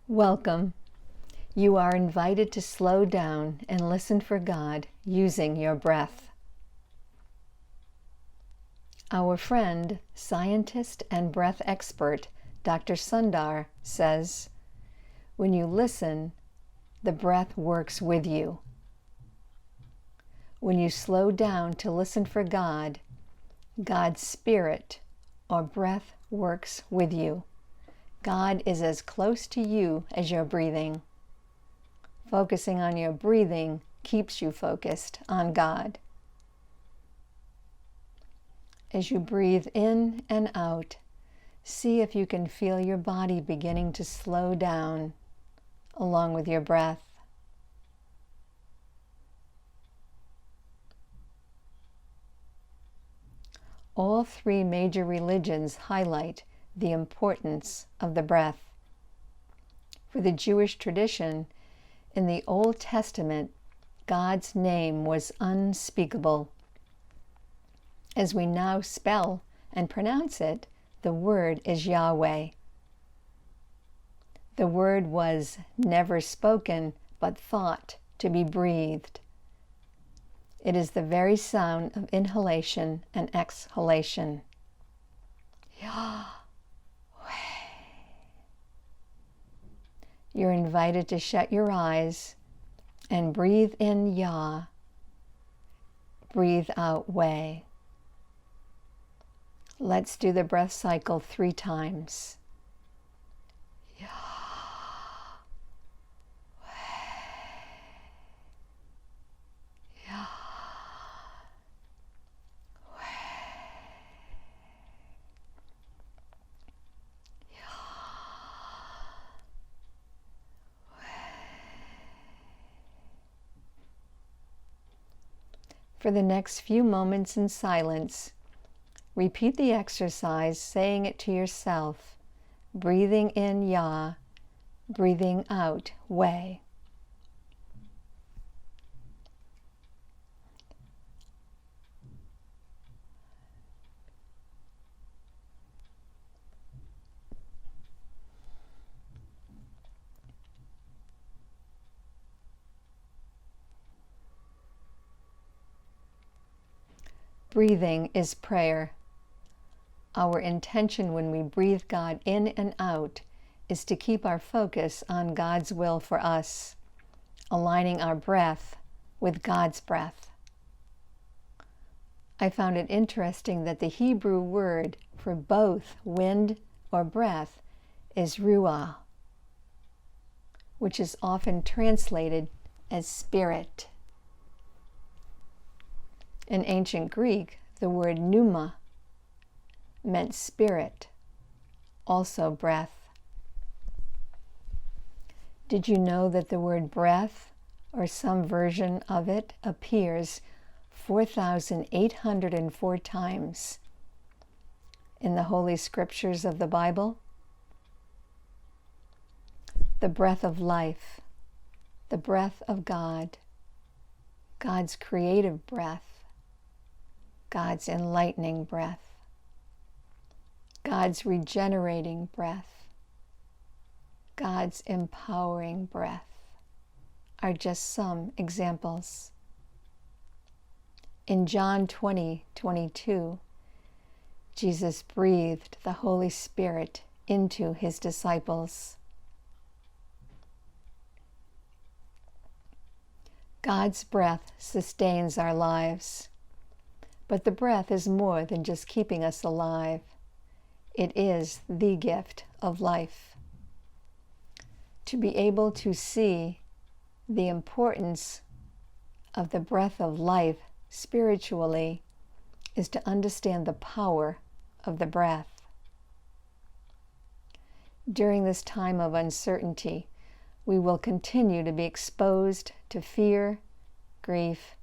Welcome. You are invited to slow down and listen for God using your breath. Our friend, scientist and breath expert, Dr. Sundar, says, when you listen, the breath works with you. When you slow down to listen for God, God's spirit or breath works with you. God is as close to you as your breathing. Focusing on your breathing keeps you focused on God. As you breathe in and out, see if you can feel your body beginning to slow down along with your breath. All three major religions highlight the importance of the breath. For the Jewish tradition, in the Old Testament, God's name was unspeakable. As we now spell and pronounce it, the word is Yahweh. The word was never spoken, but thought to be breathed. It is the very sound of inhalation and exhalation. Yahweh. You're invited to shut your eyes and breathe in Yah, breathe out Way. Let's do the breath cycle 3 times. Yah, Yah, For the next few moments in silence, repeat the exercise, saying it to yourself, breathing in Yah, breathing out Way. Breathing is prayer. Our intention when we breathe God in and out is to keep our focus on God's will for us, aligning our breath with God's breath. I found it interesting that the Hebrew word for both wind or breath is ruah, which is often translated as spirit. In ancient Greek, the word pneuma meant spirit, also breath. Did you know that the word breath, or some version of it, appears 4,804 times in the Holy Scriptures of the Bible? The breath of life, the breath of God, God's creative breath, God's enlightening breath, God's regenerating breath, God's empowering breath are just some examples. In John 20:22, Jesus breathed the Holy Spirit into his disciples. God's breath sustains our lives. But the breath is more than just keeping us alive. It is the gift of life. To be able to see the importance of the breath of life spiritually is to understand the power of the breath. During this time of uncertainty, we will continue to be exposed to fear, grief,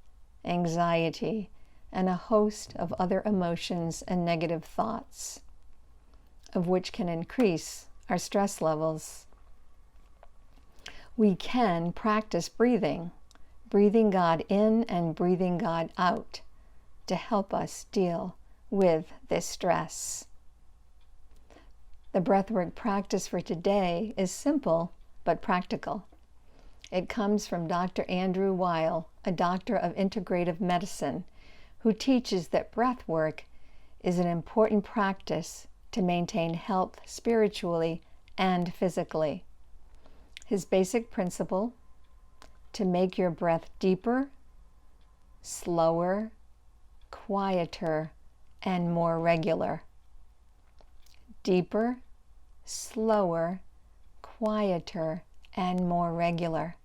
anxiety, and a host of other emotions and negative thoughts, of which can increase our stress levels. We can practice breathing God in and breathing God out to help us deal with this stress. The breathwork practice for today is simple but practical. It comes from Dr. Andrew Weil, a doctor of integrative medicine, who teaches that breath work is an important practice to maintain health spiritually and physically. His basic principle: to make your breath deeper, slower, quieter, and more regular. Deeper, slower, quieter, and more regular.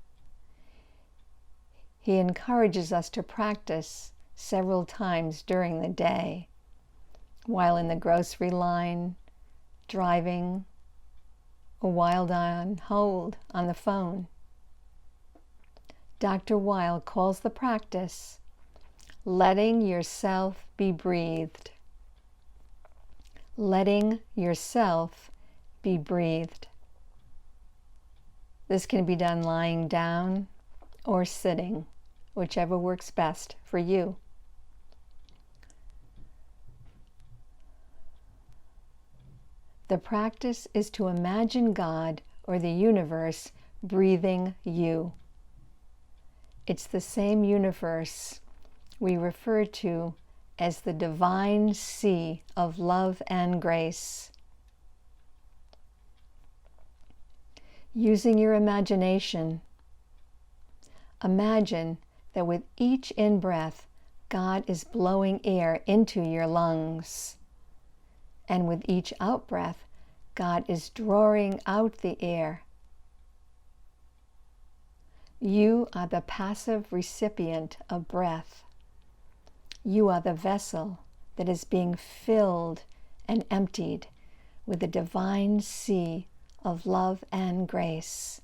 He encourages us to practice several times during the day, while in the grocery line, driving, or while on hold on the phone. Dr. Weil calls the practice letting yourself be breathed. Letting yourself be breathed. This can be done lying down or sitting, whichever works best for you. The practice is to imagine God or the universe breathing you. It's the same universe we refer to as the divine sea of love and grace. Using your imagination, imagine that with each in-breath, God is blowing air into your lungs. And with each out-breath, God is drawing out the air. You are the passive recipient of breath. You are the vessel that is being filled and emptied with the divine sea of love and grace.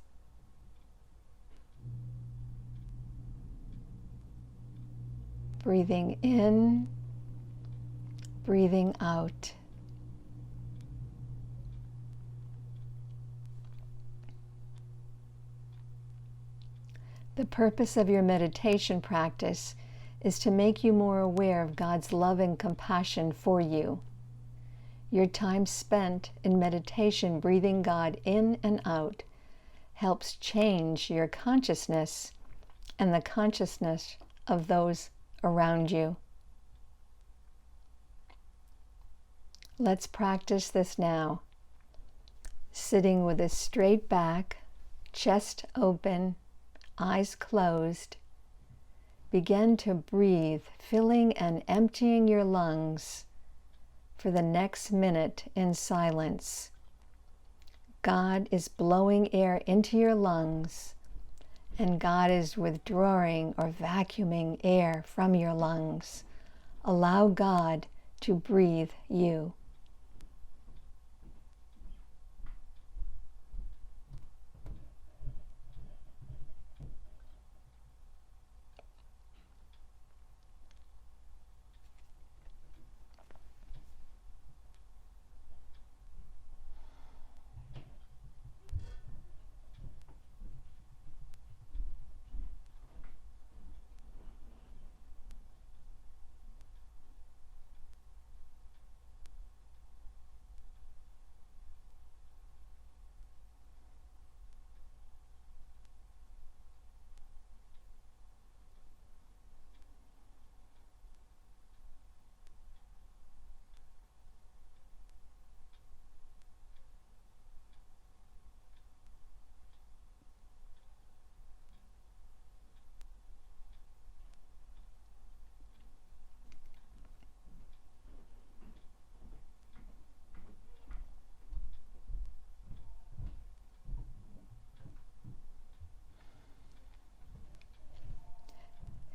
Breathing in, breathing out. The purpose of your meditation practice is to make you more aware of God's love and compassion for you. Your time spent in meditation, breathing God in and out, helps change your consciousness and the consciousness of those around you. Let's practice this now. Sitting with a straight back, chest open, eyes closed, begin to breathe, filling and emptying your lungs for the next minute in silence. God is blowing air into your lungs, and God is withdrawing or vacuuming air from your lungs. Allow God to breathe you.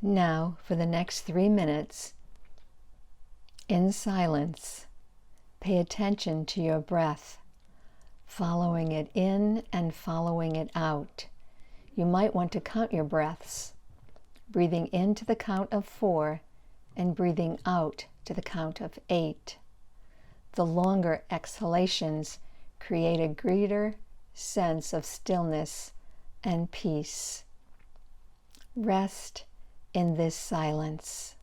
Now, for the next 3 minutes, in silence, pay attention to your breath, following it in and following it out. You might want to count your breaths, breathing in to the count of 4 and breathing out to the count of 8. The longer exhalations create a greater sense of stillness and peace. Rest in this silence.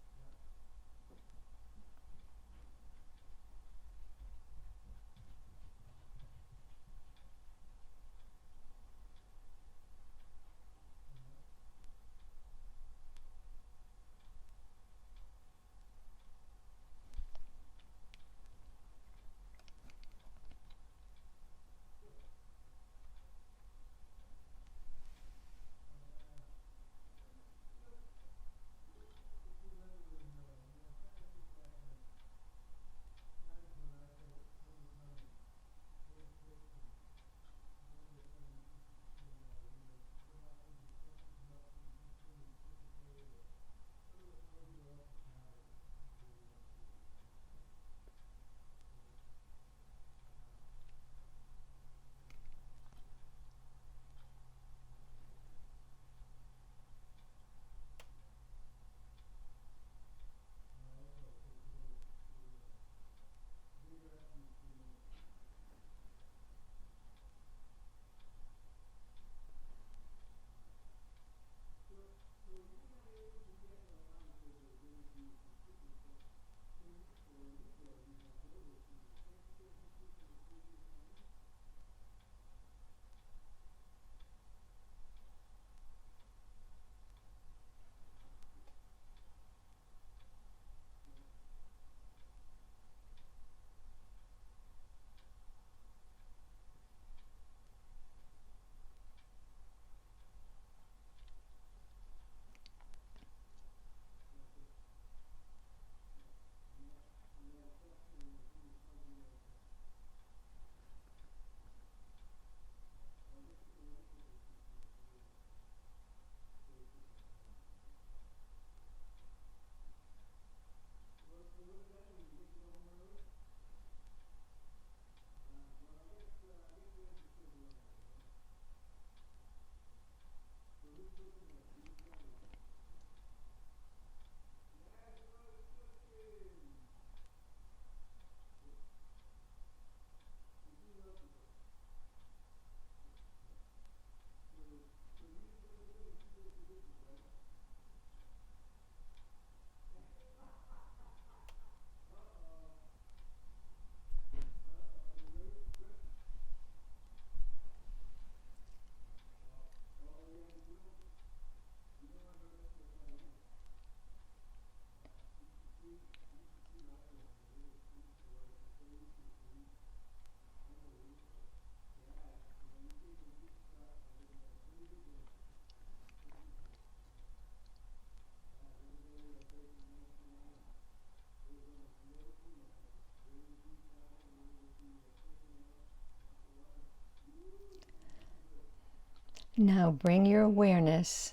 Now bring your awareness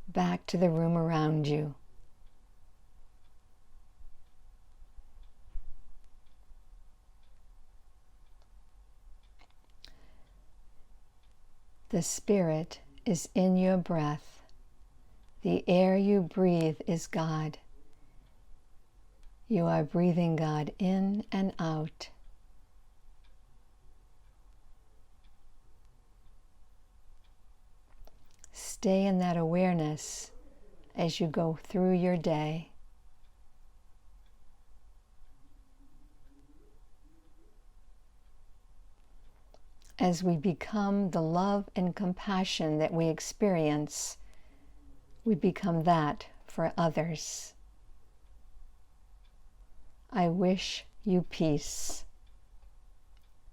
back to the room around you. The Spirit is in your breath. The air you breathe is God. You are breathing God in and out. Stay in that awareness as you go through your day. As we become the love and compassion that we experience, we become that for others. I wish you peace.